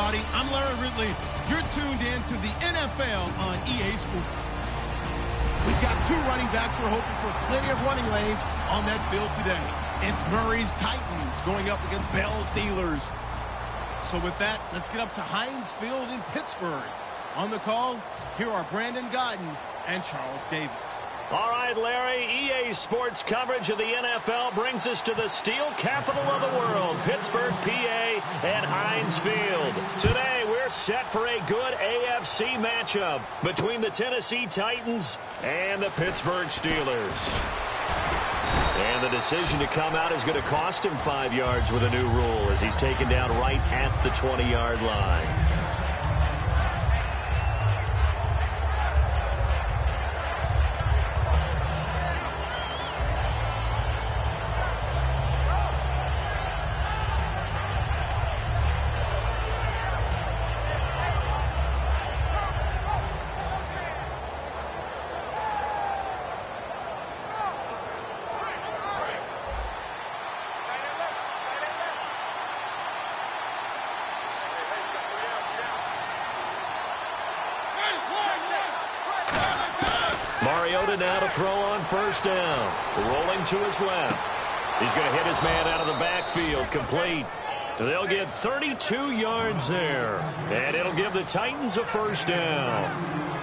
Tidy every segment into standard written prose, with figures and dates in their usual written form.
everybody. I'm Larry Ridley. You're tuned in to the NFL on EA Sports. We've got two running backs who are hoping for plenty of running lanes on that field today. It's Murray's Titans going up against Bell's Steelers. So with that, let's get up to Heinz Field in Pittsburgh. On the call, here are Brandon Godden and Charles Davis. All right, Larry, EA Sports coverage of the NFL brings us to the steel capital of the world, Pittsburgh, PA, and Heinz Field. Today, we're set for a good AFC matchup between the Tennessee Titans and the Pittsburgh Steelers. And the decision to come out is going to cost him 5 yards with a new rule as he's taken down right at the 20-yard line. Now to throw on first down. Rolling to his left. He's going to hit his man out of the backfield. Complete. They'll get 32 yards there. And it'll give the Titans a first down.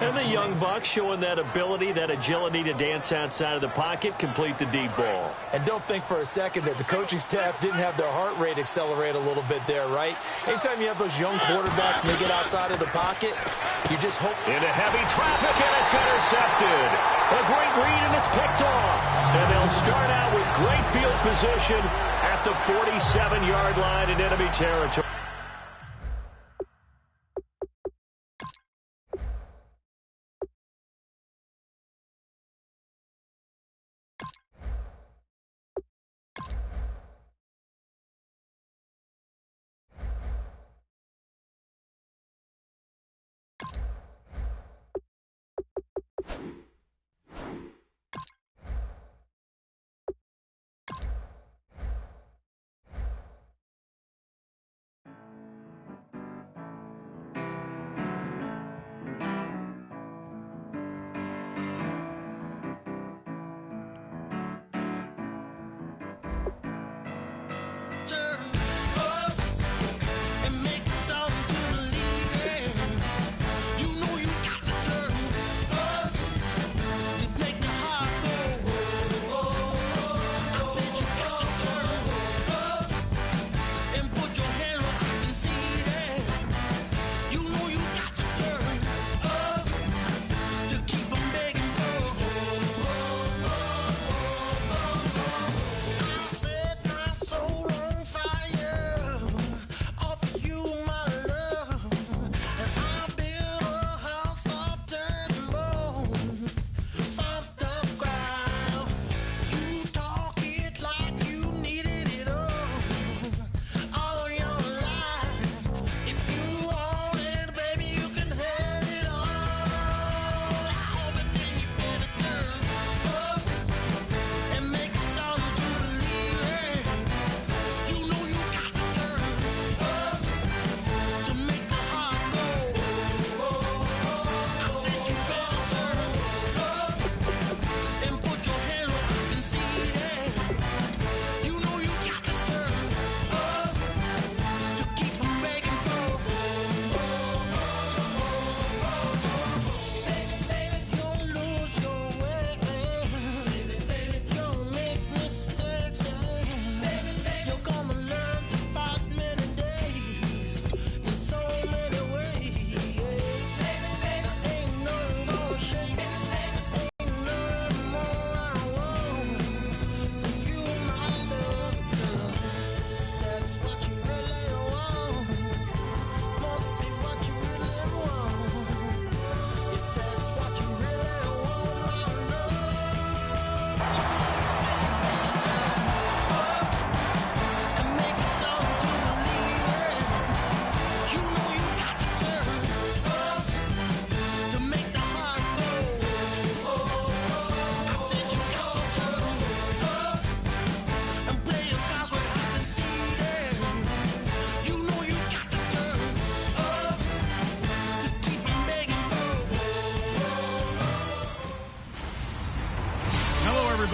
And the young buck showing that ability, that agility to dance outside of the pocket, complete the deep ball. And don't think for a second that the coaching staff didn't have their heart rate accelerate a little bit there, right? Anytime you have those young quarterbacks and they get outside of the pocket, you just hope. Into heavy traffic, and it's intercepted. A great read, and it's picked off. And they'll start out with great field position at the 47-yard line in enemy territory.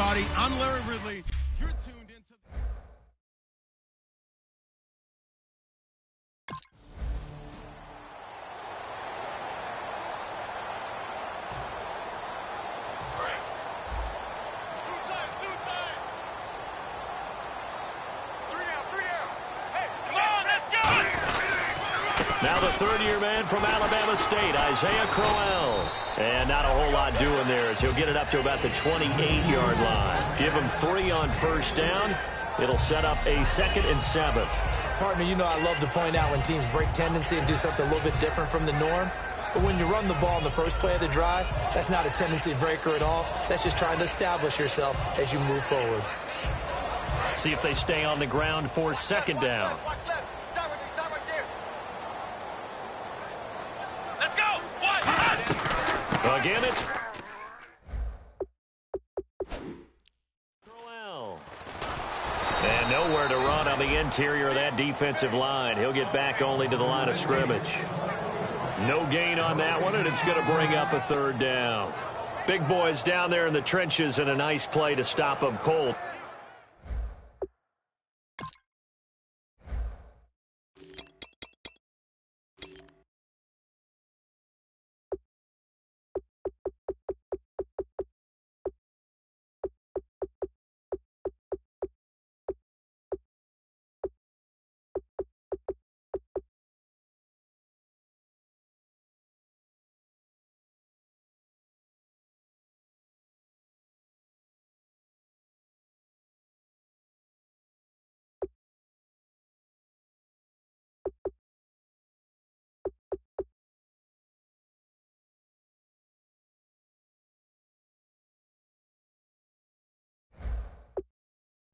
everybody. I'm Larry Ridley. You're tuned into... Now the third-year man from Alabama State, Isaiah Crowell. And not a whole lot doing there as he'll get it up to about the 28-yard line. Give him 3 on first down. It'll set up a 2nd and 7. Partner, you know I love to point out when teams break tendency and do something a little bit different from the norm. But when you run the ball in the first play of the drive, that's not a tendency breaker at all. That's just trying to establish yourself as you move forward. See if they stay on the ground for 2nd down. Again, it's Crowell. And nowhere to run on the interior of that defensive line. He'll get back only to the line of scrimmage. No gain on that one, and it's going to bring up a 3rd down. Big boys down there in the trenches, and a nice play to stop them cold.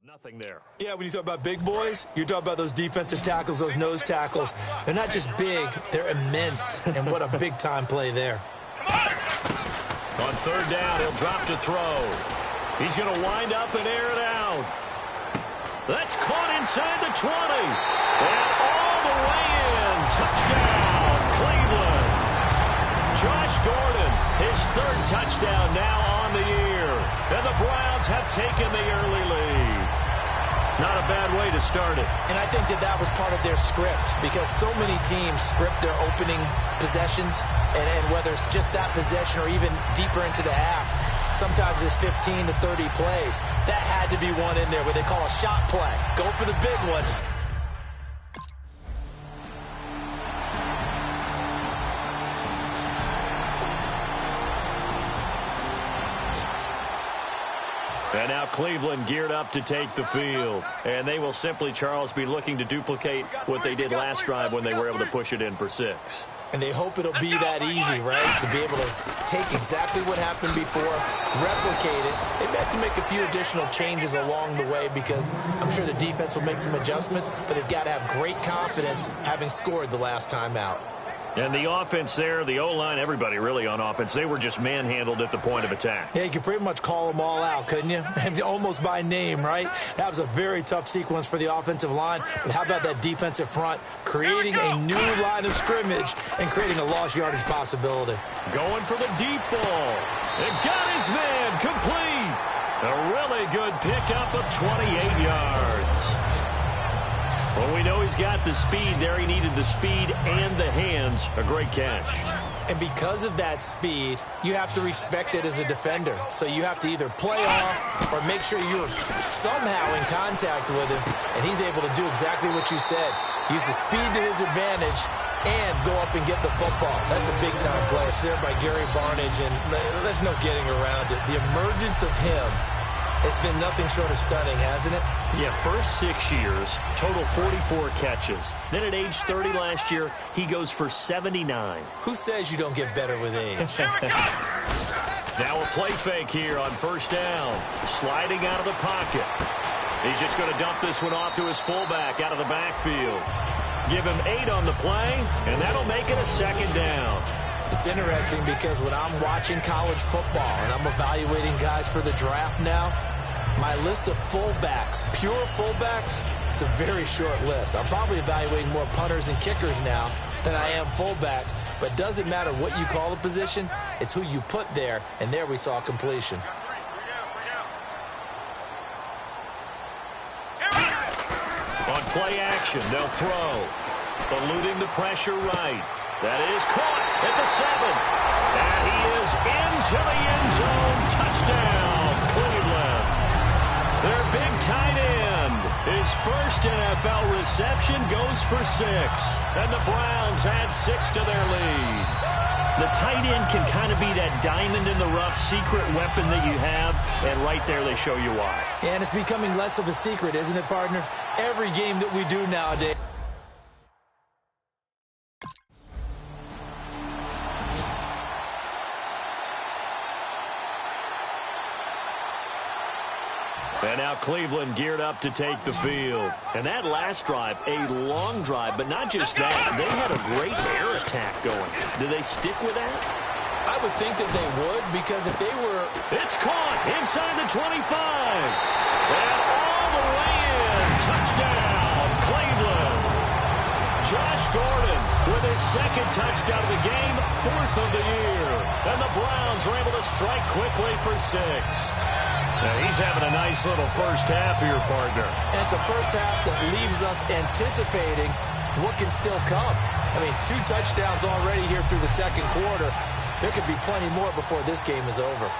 Nothing there. Yeah, when you talk about big boys, you're talking about those defensive tackles, those nose tackles. They're not just big, they're immense. And what a big-time play there. On 3rd down, he'll drop to throw. He's going to wind up and air it out. That's caught inside the 20. And all the way in. Touchdown, Cleveland. Josh Gordon, his 3rd touchdown now on the year. And the Browns have taken the early lead. Not a bad way to start it. And I think that was part of their script because so many teams script their opening possessions, and whether it's just that possession or even deeper into the half, sometimes it's 15 to 30 plays. That had to be one in there where they call a shot play. Go for the big one. And now Cleveland geared up to take the field. And they will simply, Charles, be looking to duplicate what they did last drive when they were able to push it in for 6. And they hope it'll be that easy, right? To be able to take exactly what happened before, replicate it. They may have to make a few additional changes along the way because I'm sure the defense will make some adjustments, but they've got to have great confidence having scored the last time out. And the offense there, the O-line, everybody really on offense, they were just manhandled at the point of attack. Yeah, you could pretty much call them all out, couldn't you? Almost by name, right? That was a very tough sequence for the offensive line. But how about that defensive front creating a new line of scrimmage and creating a lost yardage possibility? Going for the deep ball. And got his man complete. A really good pickup of 28 yards. Well, we know he's got the speed there. He needed the speed and the hands. A great catch. And because of that speed, you have to respect it as a defender. So you have to either play off or make sure you're somehow in contact with him. And he's able to do exactly what you said. Use the speed to his advantage and go up and get the football. That's a big-time play. It's there by Gary Barnage, and there's no getting around it. The emergence of him has been nothing short of stunning, hasn't it? Yeah, first 6 years, total 44 catches. Then at age 30 last year, he goes for 79. Who says you don't get better with age? Now a play fake here on first down. Sliding out of the pocket. He's just going to dump this one off to his fullback out of the backfield. Give him 8 on the play, and that'll make it a second down. It's interesting because when I'm watching college football and I'm evaluating guys for the draft now, my list of fullbacks, pure fullbacks, it's a very short list. I'm probably evaluating more punters and kickers now than I am fullbacks, but it doesn't matter what you call the position, it's who you put there, and there we saw completion. play action. They'll throw. Eluding the pressure right. That is caught at the 7. And he is into the end zone. Touchdown, Cleveland. Their big tight end. His first NFL reception goes for 6. And the Browns add 6 to their lead. The tight end can kind of be that diamond in the rough secret weapon that you have, and right there they show you why. And it's becoming less of a secret, isn't it, partner? Every game that we do nowadays. And now Cleveland geared up to take the field. And that last drive, a long drive, but not just that. They had a great air attack going. Do they stick with that? I would think that they would, because if they were... It's caught inside the 25. And all the way in. Touchdown, Cleveland. Josh Gordon with his second touchdown of the game, 4th of the year. And the Browns are able to strike quickly for 6. Now he's having a nice little first half here, partner. And it's a first half that leaves us anticipating what can still come. I mean, 2 touchdowns already here through the second quarter. There could be plenty more before this game is over.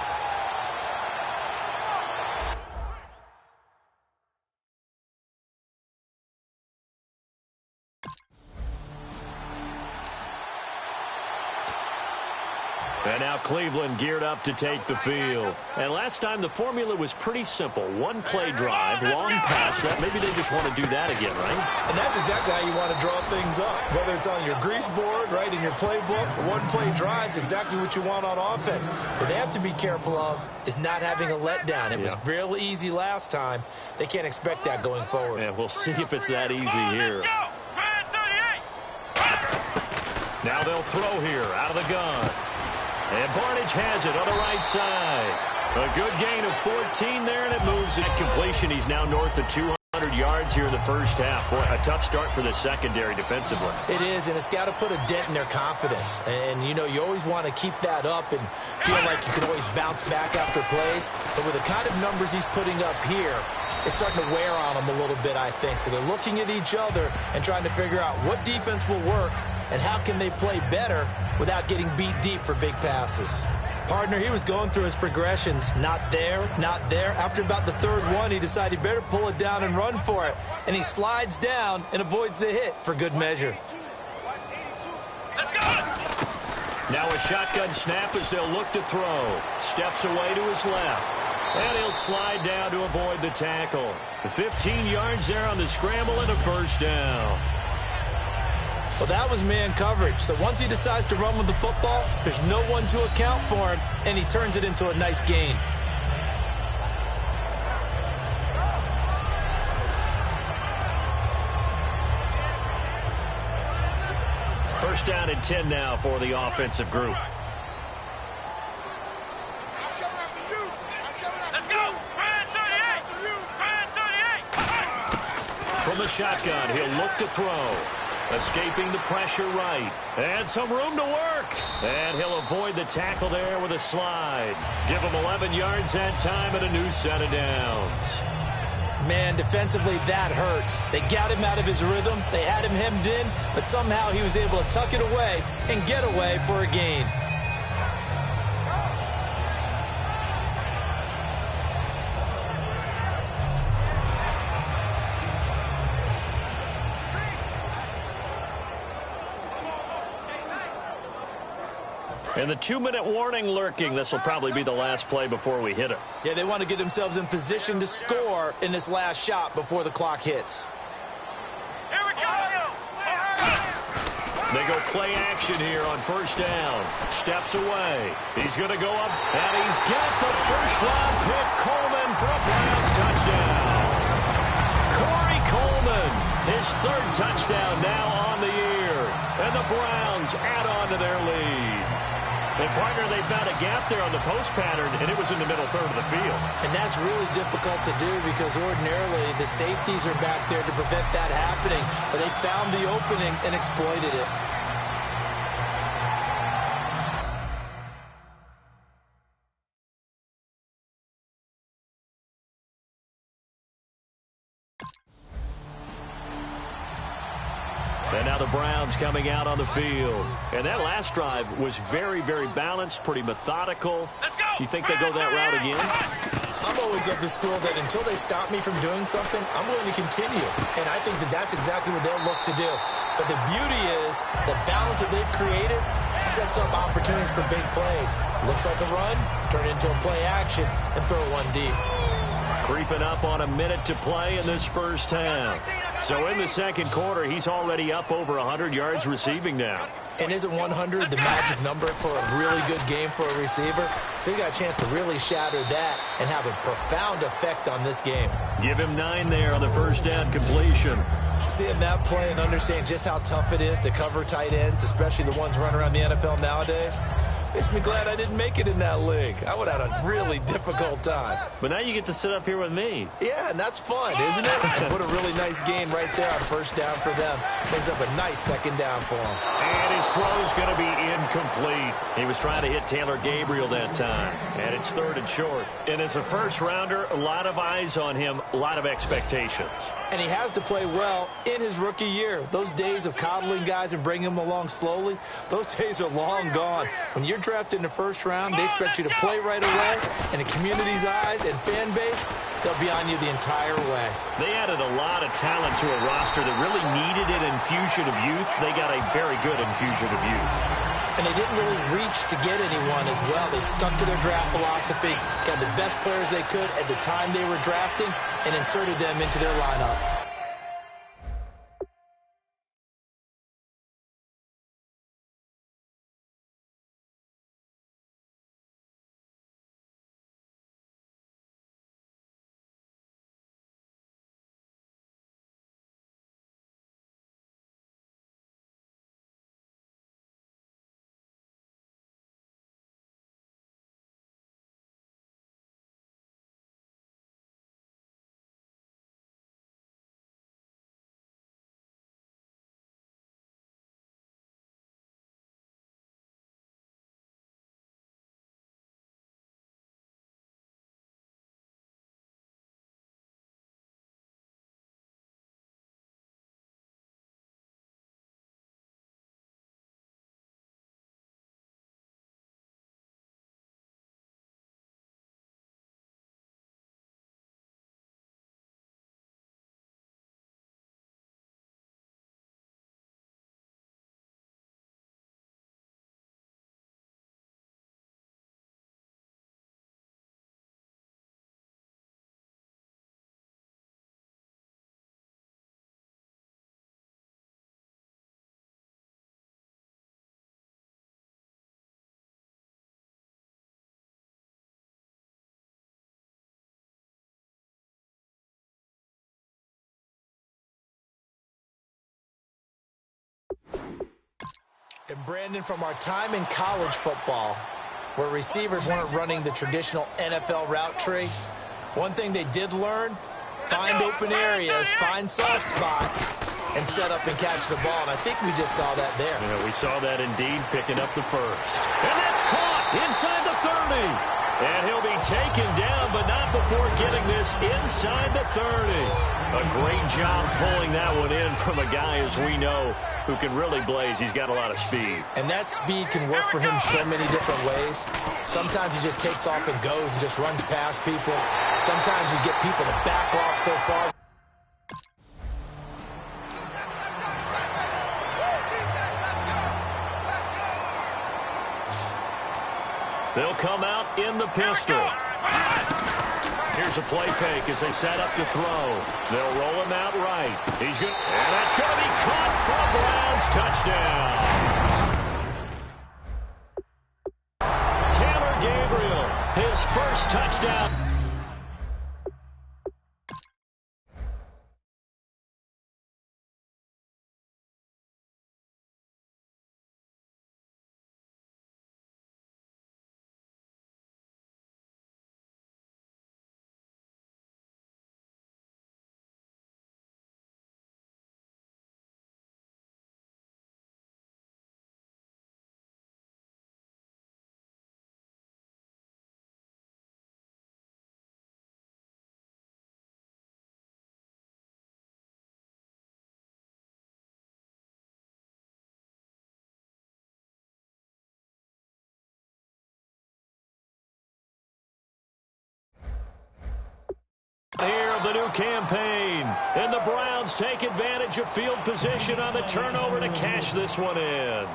And now Cleveland geared up to take the field. And last time the formula was pretty simple. 1 play drive, long pass. That maybe they just want to do that again, right? And that's exactly how you want to draw things up. Whether it's on your grease board, right, in your playbook, 1 play drive is exactly what you want on offense. What they have to be careful of is not having a letdown. It was real easy last time. They can't expect that going forward. Yeah, we'll see if it's that easy here. Now they'll throw here out of the gun. And Barnage has it on the right side. A good gain of 14 there, and it moves it. Completion, he's now north of 200 yards here in the first half. Boy, a tough start for the secondary defensively. It is, and it's got to put a dent in their confidence. And, you know, you always want to keep that up and feel like you can always bounce back after plays. But with the kind of numbers he's putting up here, it's starting to wear on them a little bit, I think. So they're looking at each other and trying to figure out what defense will work and how can they play better without getting beat deep for big passes. Partner, he was going through his progressions. Not there, not there. After about the 3rd one, he decided he better pull it down and run for it. And he slides down and avoids the hit for good measure. Now a shotgun snap as they'll look to throw. Steps away to his left. And he'll slide down to avoid the tackle. The 15 yards there on the scramble and a first down. Well, that was man coverage. So once he decides to run with the football, there's no one to account for him, and he turns it into a nice gain. First down and 10 now for the offensive group. From the shotgun, he'll look to throw. Escaping the pressure right. And some room to work. And he'll avoid the tackle there with a slide. Give him 11 yards that time and a new set of downs. Man, defensively, that hurts. They got him out of his rhythm. They had him hemmed in, but somehow he was able to tuck it away and get away for a gain. And the 2-minute warning lurking. This will probably be the last play before we hit it. Yeah, they want to get themselves in position to score in this last shot before the clock hits. Here we go. They go play action here on first down. Steps away. He's going to go up, and he's got the first-round pick, Coleman, for a Browns touchdown. Corey Coleman, his 3rd touchdown now on the year. And the Browns add on to their lead. And, partner, they found a gap there on the post pattern, and it was in the middle third of the field. And that's really difficult to do because ordinarily the safeties are back there to prevent that happening. But they found the opening and exploited it. Browns coming out on the field. And that last drive was very, very balanced, pretty methodical. You think they go that route again? I'm always of the school that until they stop me from doing something, I'm going to continue. And I think that that's exactly what they'll look to do. But the beauty is the balance that they've created sets up opportunities for big plays. Looks like a run, turn it into a play action, and throw one deep. Creeping up on a minute to play in this first half. So in the second quarter, he's already up over 100 yards receiving now. And isn't 100 the magic number for a really good game for a receiver? So he got a chance to really shatter that and have a profound effect on this game. Give him 9 there on the first down completion. Seeing that play and understanding just how tough it is to cover tight ends, especially the ones running around the NFL nowadays, makes me glad I didn't make it in that league. I would have had a really difficult time. But now you get to sit up here with me. Yeah, and that's fun, isn't it? Put a really nice gain right there on first down for them. Brings up a nice second down for him. And his throw's going to be incomplete. He was trying to hit Taylor Gabriel that time. And it's 3rd and short. And as a first-rounder, a lot of eyes on him, a lot of expectations. And he has to play well in his rookie year. Those days of coddling guys and bringing them along slowly, those days are long gone. When you're drafted in the first round, they expect you to play right away. And the community's eyes and fan base, they'll be on you the entire way. They added a lot of talent to a roster that really needed an infusion of youth. They got a very good infusion of youth. And they didn't really reach to get anyone as well. They stuck to their draft philosophy, got the best players they could at the time they were drafting, and inserted them into their lineup. And Brandon, from our time in college football, where receivers weren't running the traditional NFL route tree, one thing they did learn, find open areas, find soft spots, and set up and catch the ball. And I think we just saw that there. Yeah, we saw that indeed, picking up the first. And that's caught inside the 30. And he'll be taken down, but not before getting this inside the 30. A great job pulling that one in from a guy, as we know, who can really blaze. He's got a lot of speed. And that speed can work for him so many different ways. Sometimes he just takes off and goes and just runs past people. Sometimes you get people to back off so far. They'll come out in the pistol. Here's a play fake as they set up to throw. They'll roll him out right. He's good. And that's going to be caught for Browns touchdown. Taylor Gabriel, his first touchdown. Here of the new campaign. And the Browns take advantage of field position on the turnover to cash this one in.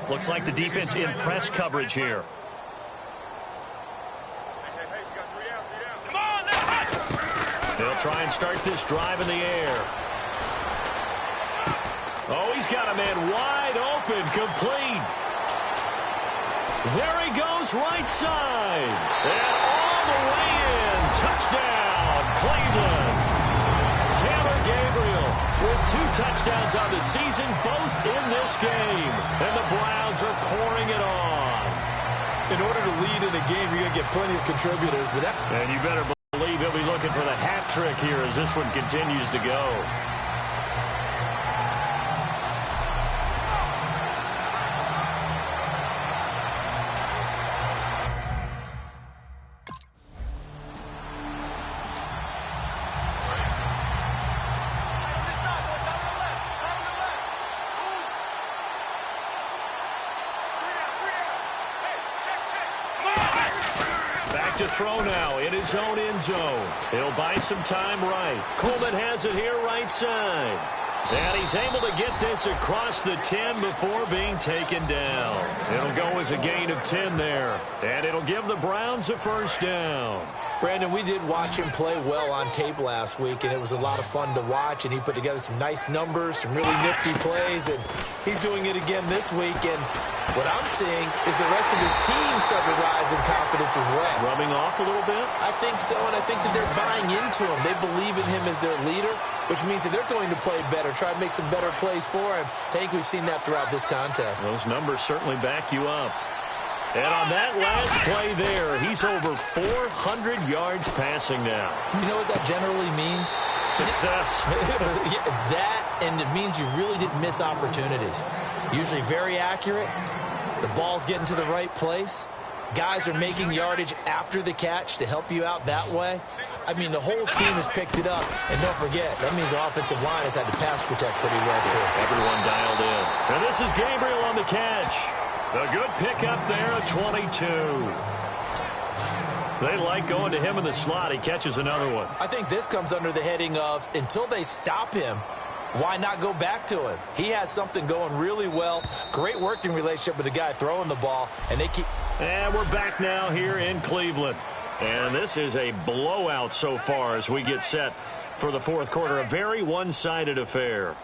Looks like the defense in press coverage here. They'll try and start this drive in the air. Oh, he's got a man wide open, complete. There he goes, right side. And all the way in. Touchdown, Cleveland. Taylor Gabriel with 2 touchdowns on the season, both in this game. And the Browns are pouring it on. In order to lead in a game, you're going to get plenty of contributors. And you better believe he'll be looking for the hat trick here as this one continues to go. To throw now in his own end zone. He'll buy some time right. Coleman has it here right side. And he's able to get this across the 10 before being taken down. It'll go as a gain of 10 there. And it'll give the Browns a first down. Brandon, we did watch him play well on tape last week, and it was a lot of fun to watch, and he put together some nice numbers, some really nifty plays, and he's doing it again this week. And what I'm seeing is the rest of his team starting to rise in confidence as well. Rubbing off a little bit? I think so, and I think that they're buying into him. They believe in him as their leader, which means that they're going to play better, try to make some better plays for him. I think we've seen that throughout this contest. Those numbers certainly back you up. And on that last play there, he's over 400 yards passing now. You know what that generally means? Success. That, and it means you really didn't miss opportunities. Usually very accurate. The ball's getting to the right place. Guys are making yardage after the catch to help you out that way. I mean, the whole team has picked it up. And don't forget, that means the offensive line has had to pass protect pretty well, too. Everyone dialed in. And this is Gabriel on the catch. A good pickup there at 22. They like going to him in the slot. He catches another one. I think this comes under the heading of, until they stop him, why not go back to him? He has something going really well. Great working relationship with the guy throwing the ball. And they keep... And we're back now here in Cleveland. And this is a blowout so far as we get set for the fourth quarter. A very one-sided affair.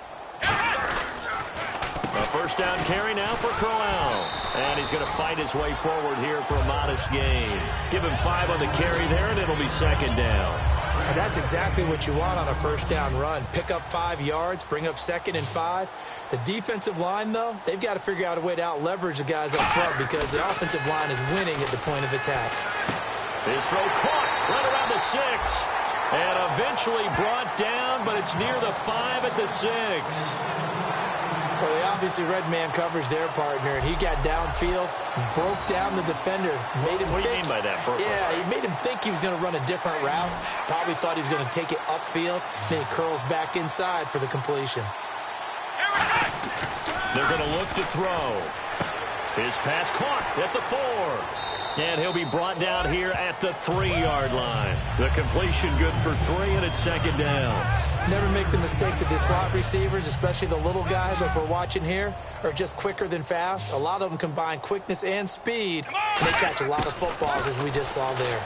A first down carry now for Crowell. And he's going to fight his way forward here for a modest gain. Give him 5 on the carry there, and it'll be second down. And that's exactly what you want on a first down run. Pick up 5 yards, bring up 2nd and 5. The defensive line, though, they've got to figure out a way to out-leverage the guys up front because the offensive line is winning at the point of attack. His throw caught right around the 6. And eventually brought down, but it's near the 5 at the 6. Well, they obviously read man coverage their partner, and he got downfield, broke down the defender, made him What do you mean by that? Yeah, he made him think he was going to run a different route. Probably thought he was going to take it upfield. Then he curls back inside for the completion. They're going to look to throw. His pass caught at the 4. And he'll be brought down here at the 3-yard line. The completion good for 3, and it's second down. Never make the mistake that the slot receivers, especially the little guys like we're watching here, are just quicker than fast. A lot of them combine quickness and speed, and they catch a lot of footballs, as we just saw there.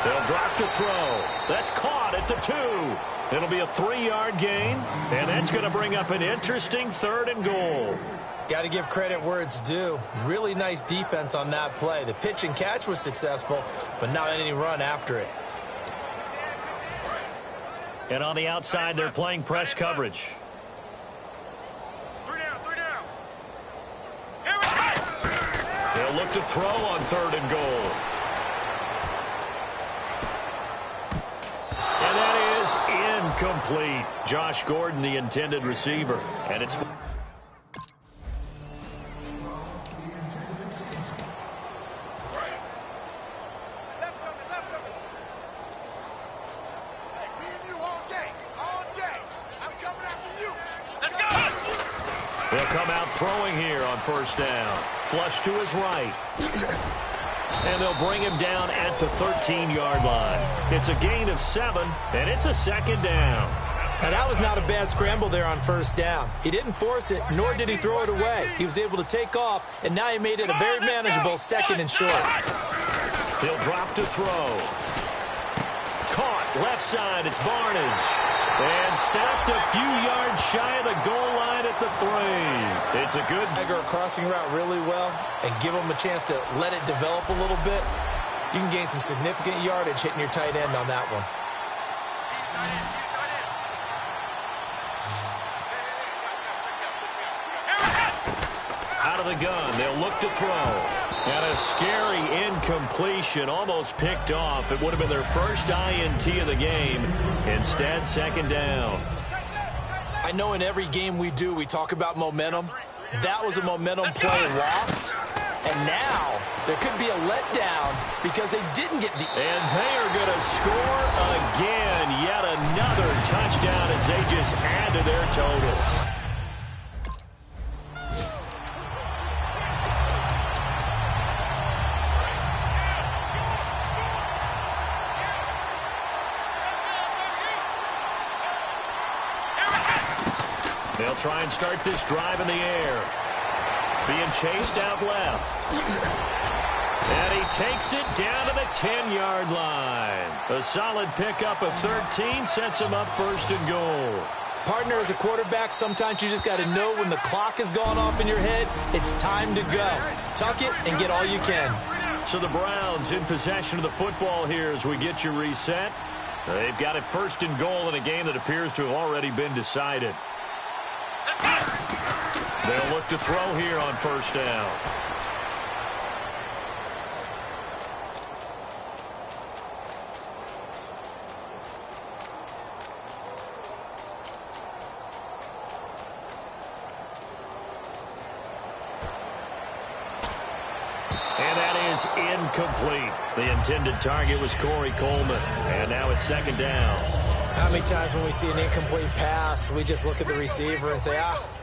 They'll drop to throw. That's caught at the 2. It'll be a 3-yard gain, and that's going to bring up an interesting 3rd and goal. Got to give credit where it's due. Really nice defense on that play. The pitch and catch was successful, but not any run after it. And on the outside, they're playing press coverage. 3 down, 3 down. They'll look to throw on 3rd and goal. And that is Incomplete. Josh Gordon, the intended receiver. And it's... They'll come out throwing here on first down. Flush to his right. And they'll bring him down at the 13-yard line. It's a gain of 7, and it's a second down. And that was not a bad scramble there on first down. He didn't force it, nor did he throw it away. He was able to take off, and now he made it a very manageable second and short. He'll drop to throw. Caught left side. It's Barnage. And stopped a few yards shy of the goal line at the 3. It's a good... Tiger crossing route really well and give him a chance to let it develop a little bit. You can gain some significant yardage hitting your tight end on that one. Out of the gun. They'll look to throw. And a scary incompletion, almost picked off. It would have been their first INT of the game. Instead, second down. I know in every game we do, we talk about momentum. That was a momentum play lost. And now there could be a letdown because they didn't get the... And they are going to score again. Yet another touchdown as they just add to their totals. They'll try and start this drive in the air. Being chased out left. And he takes it down to the 10-yard line. A solid pickup of 13 sets him up first and goal. Partner, as a quarterback, sometimes you just got to know when the clock has gone off in your head, it's time to go. Tuck it and get all you can. So the Browns in possession of the football here as we get you reset. They've got it first and goal in a game that appears to have already been decided. They'll look to throw here on first down. And that is incomplete. The intended target was Corey Coleman. And now it's second down. How many times when we see an incomplete pass, we just look at the receiver and say,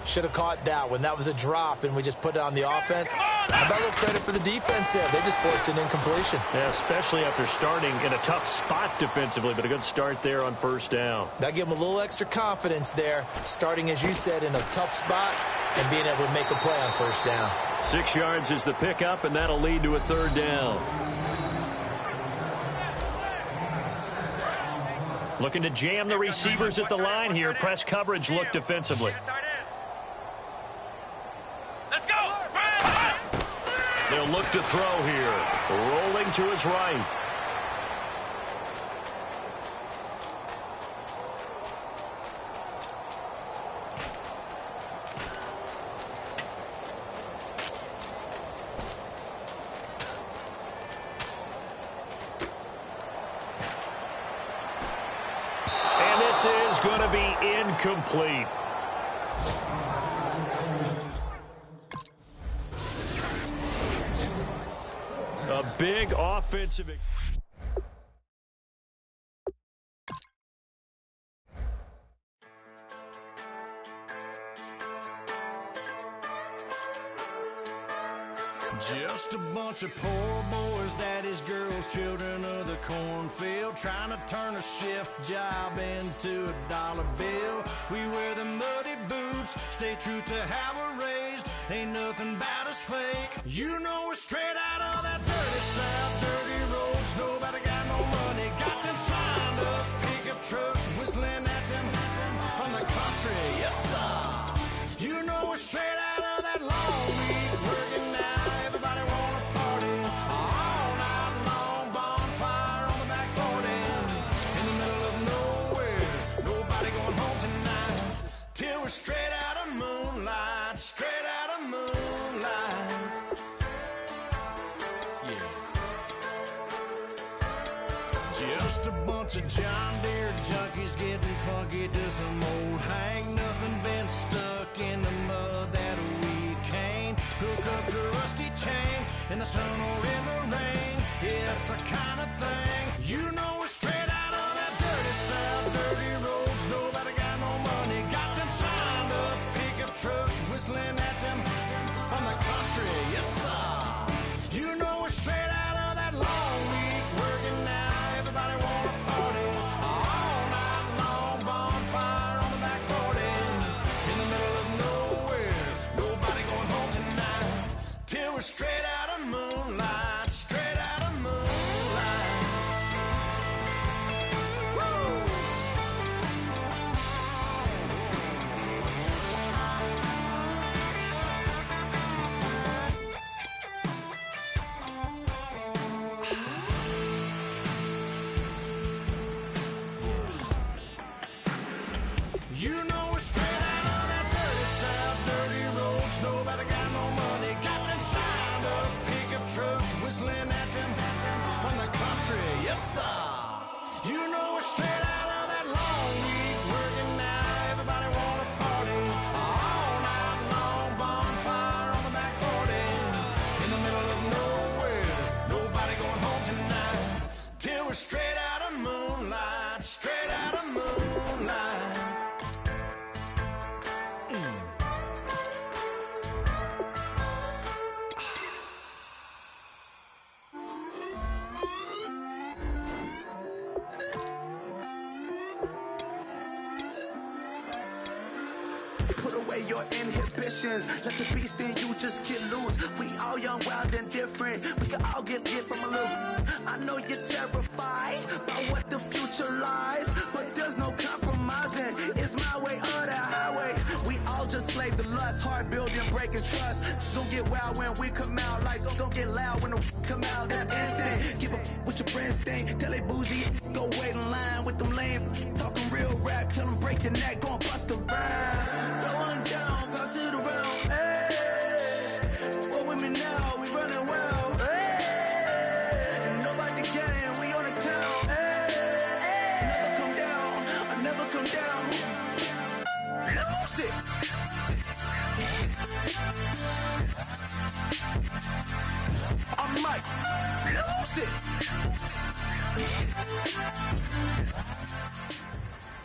should have caught that one. That was a drop, and we just put it on the offense. How about a little credit for the defense there? They just forced an incompletion. Yeah, especially after starting in a tough spot defensively, but a good start there on first down. That gave them a little extra confidence there, starting, as you said, in a tough spot and being able to make a play on first down. 6 yards is the pickup, and that'll lead to a third down. Looking to jam the receivers at the line here. Press coverage look defensively. Let's go! They'll look to throw here. Rolling to his right. Is going to be incomplete. A big offensive... Just a bunch of poor boys, daddies, girls, children of the cornfield, trying to turn a shift job into a dollar bill. We wear the muddy boots, stay true to how we're raised. Ain't nothing about us fake. You know we're straight out of that dirty south, dirty roads. Nobody got no money, got them signed up pickup trucks, whistling at them from the country. Yes, sir. You know we're straight out of that long week working now. We're straight out of moonlight, straight out of moonlight. Just a bunch of John Deere junkies getting funky to some old hang. Nothing been stuck in the mud that we can't hook up to a rusty chain in the sun or in the rain. It's the kind of thing, you know, we're straight out of that dirty south. Dirty roads, nobody got no money. Got them signed up, pickup trucks whistling at them on the country. Yes, sir. You know we're straight out of that long week working now. Everybody wanna party all night long. Bonfire on the back 40 in the middle of nowhere. Nobody going home tonight till we're straight out of moonlight. Straight out of moonlight. Woo! You know we're straight out of that dirty south, dirty roads, nobody got no money. Got them signed up, pickup trucks whistling at them from the country. Yes, sir. You know we're straight out of that long week working now. Everybody wanna party all night long. Bonfire on the back 40 in the middle of nowhere. Nobody going home tonight till we're straight out of moonlight. Straight out of moonlight. Put away your inhibitions. Let the beast in you just get loose. We all young, wild, and different. We can all get lit from a little. I know you're terrified by what the future lies, but there's no compromising. It's my way or the highway. We all just slave to lust, hard building, breaking trust. Don't get wild when we come out. Like, don't get loud when the come out. That's instant. Keep up with your friends thing. Tell they bougie, go wait in line with them lame. Talking real rap, tell them break your neck, go and bust a rhyme. Going down, pass it around. Hey, what with me now? We running wild. Hey, and nobody getting, we on the town. Hey, never come down, I never come down. Lose it. I'm Mike. Lose it.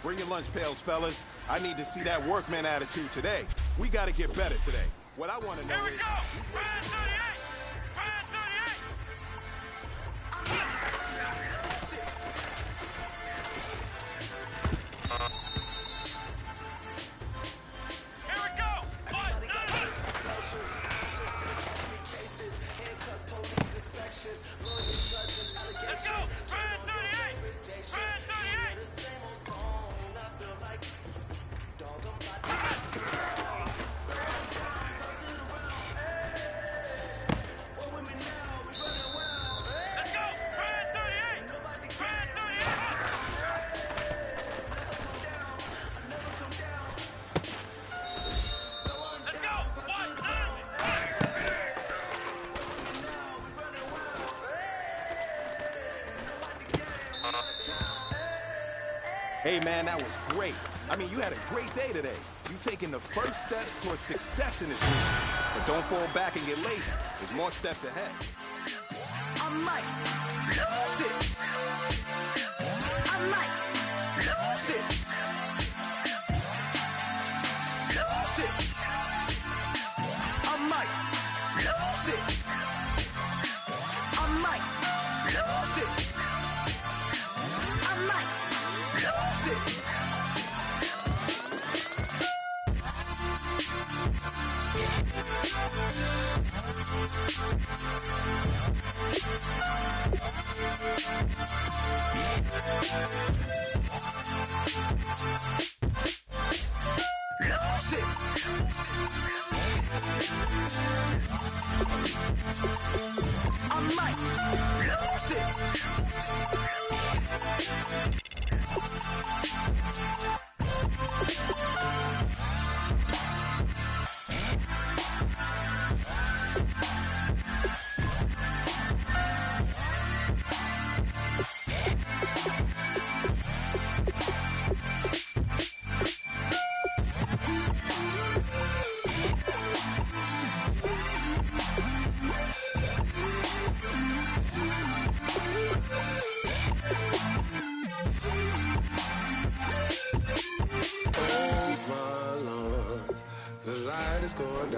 Bring your lunch pails, fellas. I need to see that workman attitude today. We got to get better today. What I want to know is... Here we go! Brand 38! Brand 38! Here we go! One, let's go! Brand 38! Brand 38! Let's go! Brand 38! Brand 38! Let's go! One, Hey, man, that was great. I mean, you had a great day today. You taking the first steps towards success in this league. But don't fall back and get lazy. There's more steps ahead. I'm Mike. Lose it. I'm Mike. Lose it. Lose it. I'm Mike. Lose it. I'm Mike. Lose it. I'm Mike. Lose it.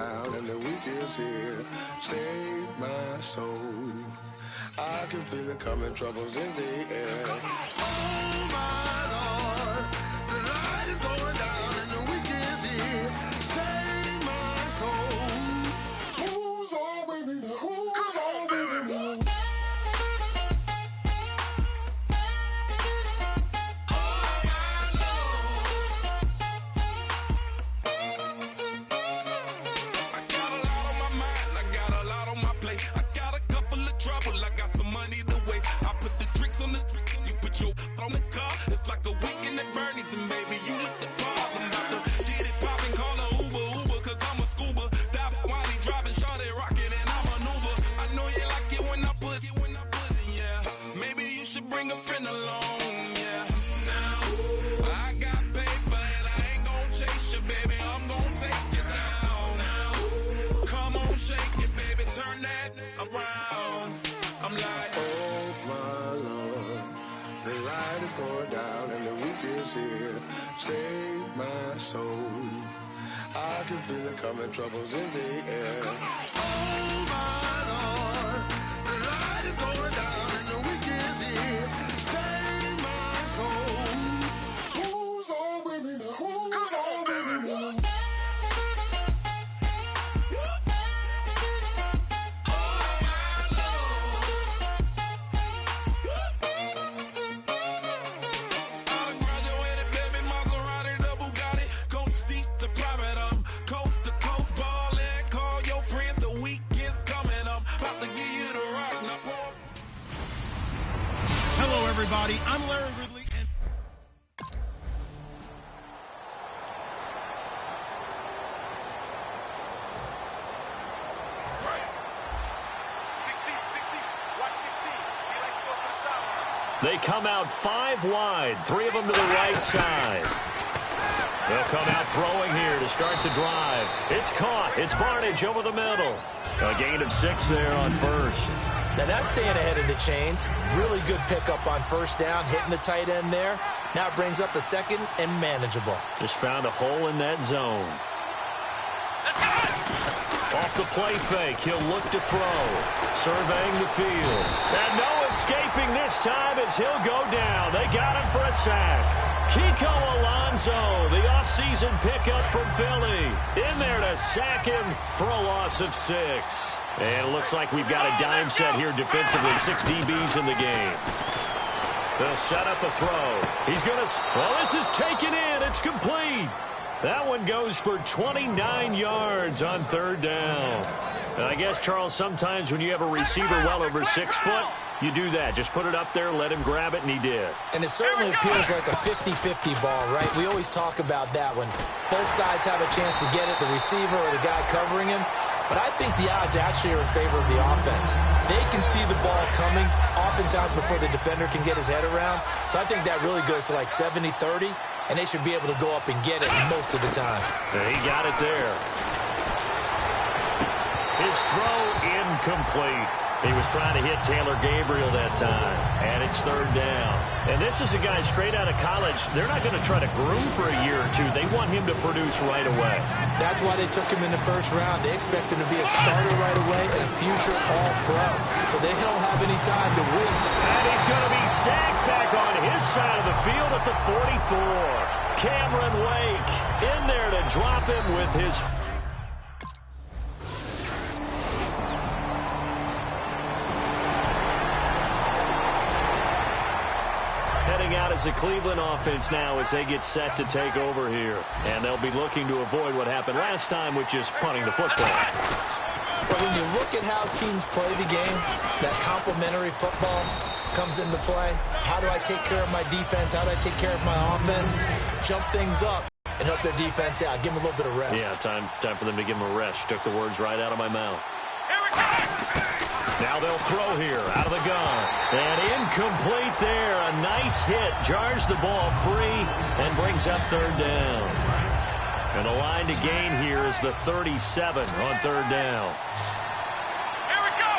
down and the week is here. Save my soul. I can feel it coming, troubles in the air. Oh my Lord, the light is going down and the week is here. Save my soul. Who's on with me? Who's on with me? On the car, it's like a weekend at Bernie's, and baby, you look the part. I'm about to get it poppin', call a Uber, cause I'm a scuba. Dive while he driving, shawty rocket, and I maneuver. I know you like it when I put it, yeah. Maybe you should bring a friend along, yeah. Now, I got paper, and I ain't gon' chase you, baby. I'm gon' take you down. Now, come on, shake it, baby, turn that around. I'm like, oh my Lord. The light is going down and the week is here. Save my soul. I can feel it coming, troubles in the air. Oh my Lord, the light is going down and the week is here. Save my soul. Who's on with me? Who's on with me? Hello, everybody. I'm Larry Ridley. And they come out 5 wide, 3 of them to the right side. They'll come out throwing here to start the drive. It's caught. It's Barnage over the middle. A gain of 6 there on first. Now that's staying ahead of the chains. Really good pickup on first down, hitting the tight end there. Now it brings up a second and manageable. Just found a hole in that zone. Off the play fake, he'll look to throw. Surveying the field. And no escaping this time as he'll go down. They got him for a sack. Kiko Alonso, the offseason pickup from Philly. In there to sack him for a loss of 6. And it looks like we've got a dime set here defensively. 6 DBs in the game. They'll set up a throw. He's going to... Well, this is taken in. It's complete. That one goes for 29 yards on third down. And I guess, Charles, sometimes when you have a receiver well over 6 foot, you do that. Just put it up there, let him grab it, and he did. And it certainly appears like a 50-50 ball, right? We always talk about that when both sides have a chance to get it, the receiver or the guy covering him. But I think the odds actually are in favor of the offense. They can see the ball coming oftentimes before the defender can get his head around. So I think that really goes to like 70-30, and they should be able to go up and get it most of the time. And he got it there. His throw incomplete. He was trying to hit Taylor Gabriel that time, and it's third down. And this is a guy straight out of college. They're not going to try to groom for a year or two. They want him to produce right away. That's why they took him in the first round. They expect him to be a starter right away and a future All-Pro. So they don't have any time to wait. And he's going to be sacked back on his side of the field at the 44. Cameron Wake in there to drop him with his... out as the Cleveland offense now as they get set to take over here. And they'll be looking to avoid what happened last time, which is punting the football. But when you look at how teams play the game, that complementary football comes into play. How do I take care of my defense? How do I take care of my offense? Jump things up and help their defense out. Give them a little bit of rest. Yeah, time for them to give them a rest. Took the words right out of my mouth. Now they'll throw here out of the gun. And incomplete there. A nice hit. Jars the ball free and brings up third down. And the line to gain here is the 37 on third down. Here we go.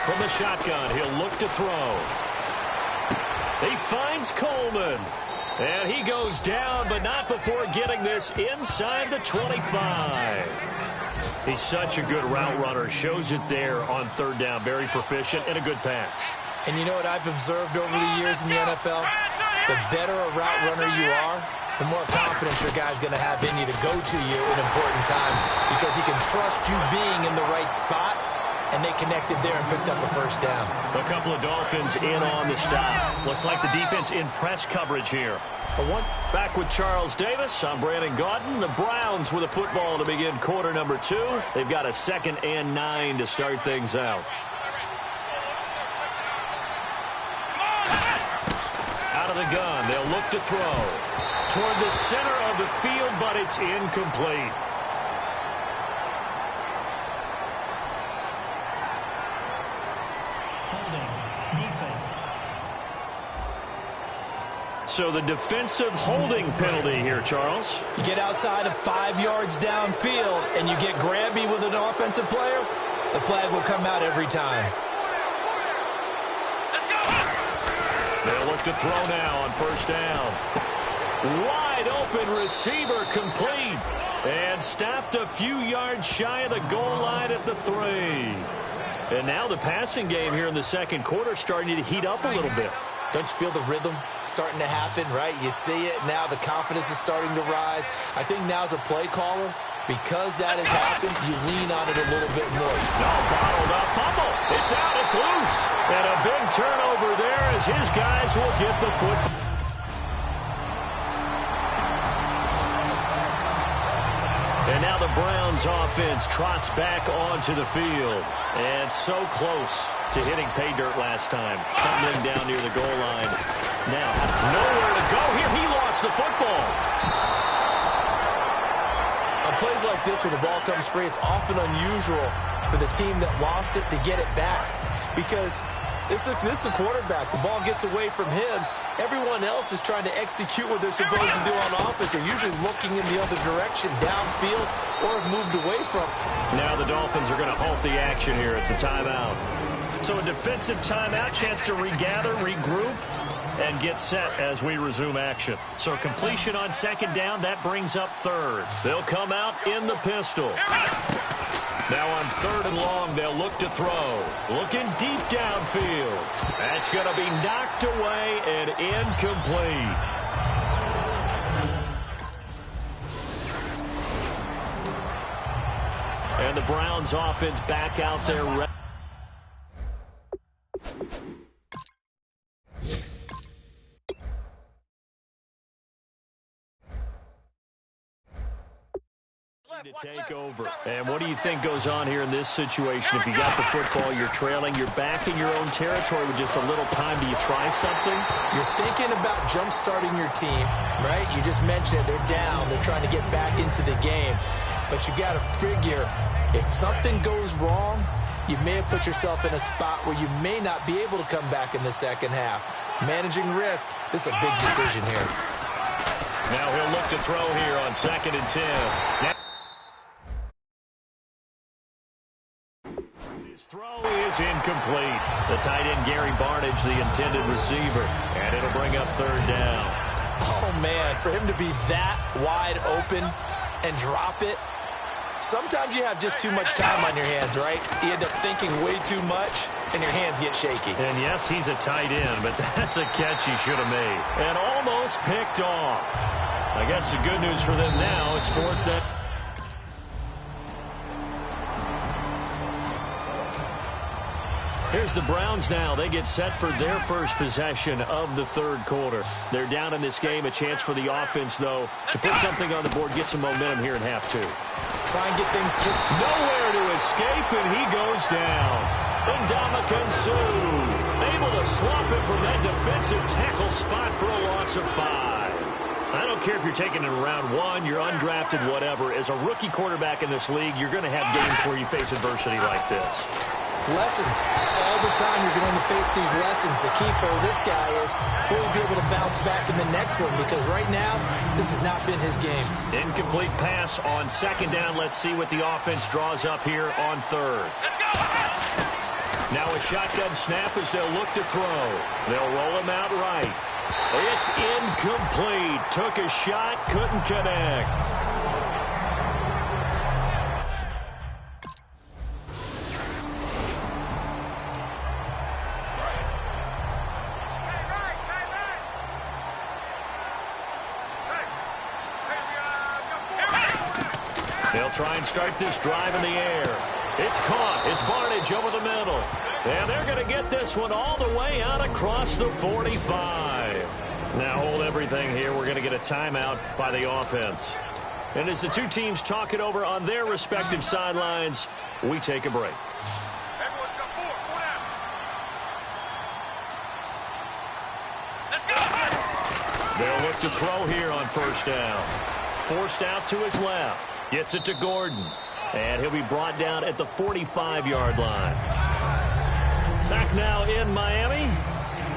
From the shotgun, he'll look to throw. He finds Coleman. And he goes down, but not before getting this inside the 25. He's such a good route runner. Shows it there on third down. Very proficient and a good pass. And you know what I've observed over the years in the NFL? The better a route runner you are, the more confidence your guy's going to have in you to go to you in important times because he can trust you being in the right spot, and they connected there and picked up a first down. A couple of Dolphins in on the stop. Looks like the defense in press coverage here. Back with Charles Davis. I'm Brandon Gaudin. The Browns with a football to begin quarter number 2. They've got a 2nd and 9 to start things out. Out of the gun, they'll look to throw toward the center of the field, but it's incomplete. So the defensive holding penalty here, Charles. You get outside of 5 yards downfield and you get grabby with an offensive player, the flag will come out every time. They'll look to throw now on first down. Wide open receiver complete. And stopped a few yards shy of the goal line at the 3. And now the passing game here in the second quarter starting to heat up a little bit. Don't you feel the rhythm starting to happen, right? You see it now. The confidence is starting to rise. I think now as a play caller, because that has happened, you lean on it a little bit more. No, bottled up fumble. It's out. It's loose. And a big turnover there as his guys will get the football. And now the Browns offense trots back onto the field. And so close to hitting pay dirt last time. Fumbling down near the goal line. Now, nowhere to go here. He lost the football. On plays like this where the ball comes free, it's often unusual for the team that lost it to get it back. Because this is the quarterback. The ball gets away from him. Everyone else is trying to execute what they're supposed to do on offense. They're usually looking in the other direction, downfield, or have moved away from. Now the Dolphins are going to halt the action here. It's a timeout. So a defensive timeout, chance to regather, regroup, and get set as we resume action. So completion on second down, that brings up third. They'll come out in the pistol. Now on third and long, they'll look to throw. Looking deep downfield. That's going to be knocked away and incomplete. And the Browns offense back out there. To take over. And what do you think goes on here in this situation? If you got the football, you're trailing, you're back in your own territory with just a little time. Do you try something? You're thinking about jump-starting your team, right? You just mentioned it. They're down. They're trying to get back into the game. But you got to figure, if something goes wrong, you may have put yourself in a spot where you may not be able to come back in the second half. Managing risk, this is a big decision here. Now he'll look to throw here on 2nd and 10. Now throw is incomplete. The tight end, Gary Barnidge, the intended receiver. And it'll bring up third down. Oh, man, for him to be that wide open and drop it, sometimes you have just too much time on your hands, right? You end up thinking way too much, and your hands get shaky. And, yes, he's a tight end, but that's a catch he should have made. And almost picked off. I guess the good news for them now, it's 4th down. Here's the Browns now. They get set for their first possession of the third quarter. They're down in this game. A chance for the offense, though, to put something on the board, get some momentum here in half 2. Try and get things kicked. Nowhere to escape, and he goes down. Ndamukong Suh able to swap it from that defensive tackle spot for a loss of 5. I don't care if you're taking it in round 1, you're undrafted, whatever. As a rookie quarterback in this league, you're going to have games where you face adversity like this. Lessons. All the time you're going to face these lessons. The key for this guy is will he be able to bounce back in the next one? Because right now, this has not been his game. Incomplete pass on 2nd down. Let's see what the offense draws up here on 3rd. Now a shotgun snap as they'll look to throw. They'll roll him out right. It's incomplete. Took a shot, couldn't connect. They'll try and start this drive in the air. It's caught. It's Barnage over the middle. And they're going to get this one all the way out across the 45. Now hold everything here. We're going to get a timeout by the offense. And as the two teams talk it over on their respective sidelines, we take a break. They'll look to throw here on first down. Forced out to his left. Gets it to Gordon. And he'll be brought down at the 45-yard line. Back now in Miami.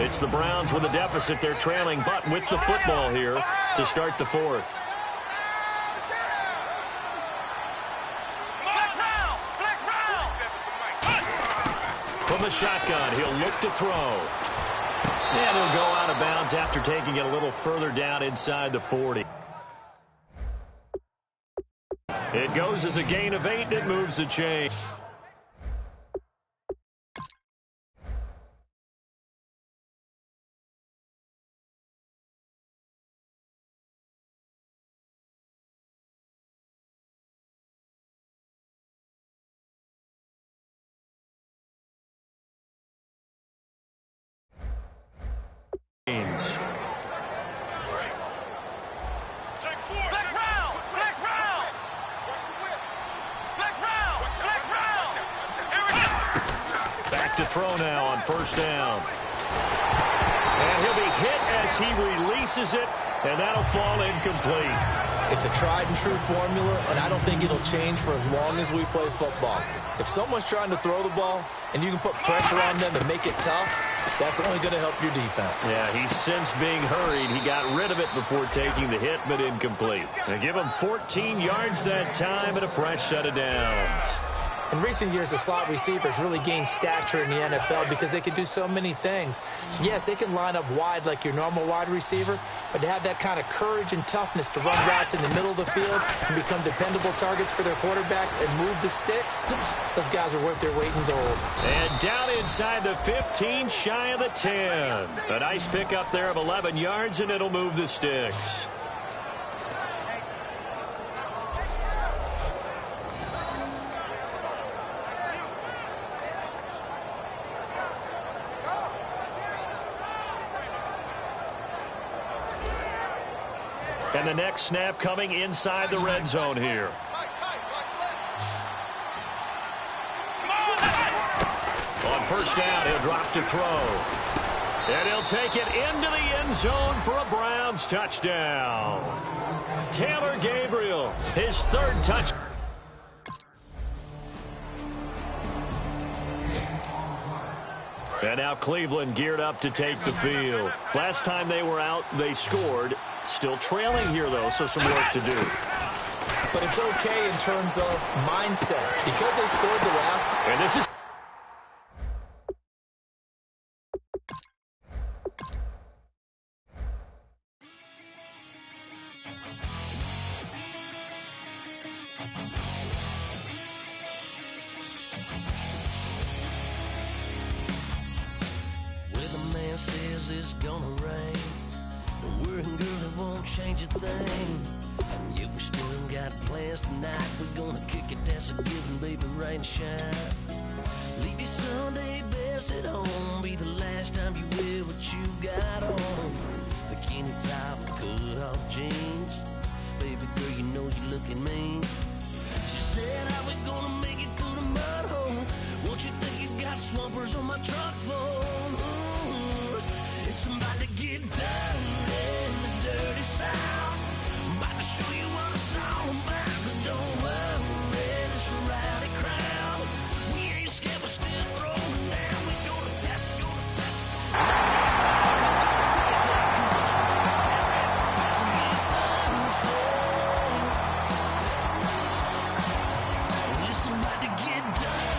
It's the Browns with a deficit. They're trailing, but with the football here to start the fourth. From the shotgun, he'll look to throw. And he'll go out of bounds after taking it a little further down inside the 40. It goes as a gain of 8. It moves the chain. Back to throw now on first down. And he'll be hit as he releases it, and that'll fall incomplete. It's a tried-and-true formula, and I don't think it'll change for as long as we play football. If someone's trying to throw the ball and you can put pressure on them and make it tough, that's only going to help your defense. Yeah, he's since being hurried. He got rid of it before taking the hit, but incomplete. They give him 14 yards that time and a fresh set of downs. In recent years, the slot receivers really gained stature in the NFL because they can do so many things. Yes, they can line up wide like your normal wide receiver, but to have that kind of courage and toughness to run routes in the middle of the field and become dependable targets for their quarterbacks and move the sticks, those guys are worth their weight in gold. And down inside the 15, shy of the 10. A nice pickup there of 11 yards, and it'll move the sticks. And the next snap coming inside the red zone here. On first down, he'll drop to throw. And he'll take it into the end zone for a Browns touchdown. Taylor Gabriel, his third touch. And now Cleveland geared up to take the field. Last time they were out, they scored. Still trailing here, though, so some work to do. But it's okay in terms of mindset. Because they scored the last. And this is. Weatherman says it's gonna rain. No worrying, girl, it won't change a thing. Yeah, we still got plans tonight. We're gonna kick it, that's a given, baby, rain and shine. Leave your Sunday best at home. Be the last time you wear what you got on. Bikini top, cut off jeans. Baby girl, you know you're looking mean. She said, how we gonna make it through the mud hole? Won't you think you got swampers on my truck phone? Ooh, it's about to get done in the dirty south. I'm about to show you what it's all about. But don't worry, it's a rowdy crowd. We ain't scared, we're still throwing down. We gonna tap, gonna tap. Listen, about to get done.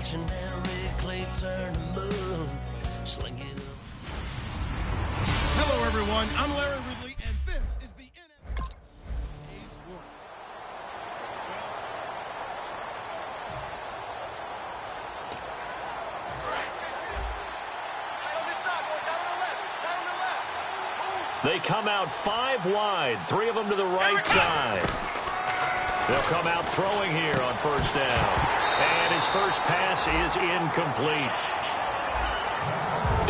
watching Henry Clay turn to moon. Sling it up. Hello, everyone. I'm Larry Ridley, and this is the NFL Sports. They come out 5 wide, 3 of them to the right side. They'll come out throwing here on first down. And his first pass is incomplete.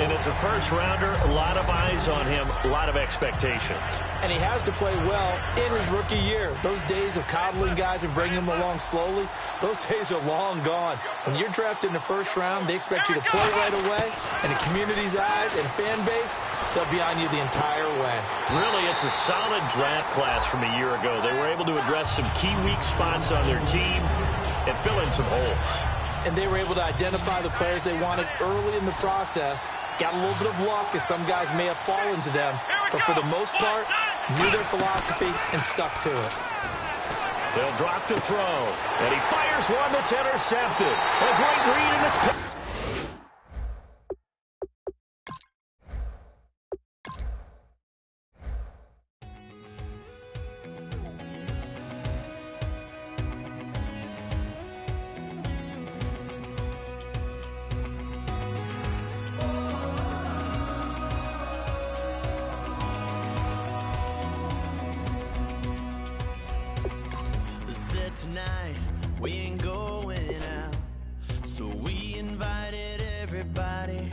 And as a first-rounder, a lot of eyes on him, a lot of expectations. And he has to play well in his rookie year. Those days of coddling guys and bringing them along slowly, those days are long gone. When you're drafted in the first round, they expect you to play right away. And the community's eyes and fan base, they'll be on you the entire way. Really, it's a solid draft class from a year ago. They were able to address some key weak spots on their team and fill in some holes. And they were able to identify the players they wanted early in the process. Got a little bit of luck, as some guys may have fallen to them, but for the most part, knew their philosophy and stuck to it. They'll drop to throw, and he fires one that's intercepted. A great read, and it's... Tonight we ain't going out, so we invited everybody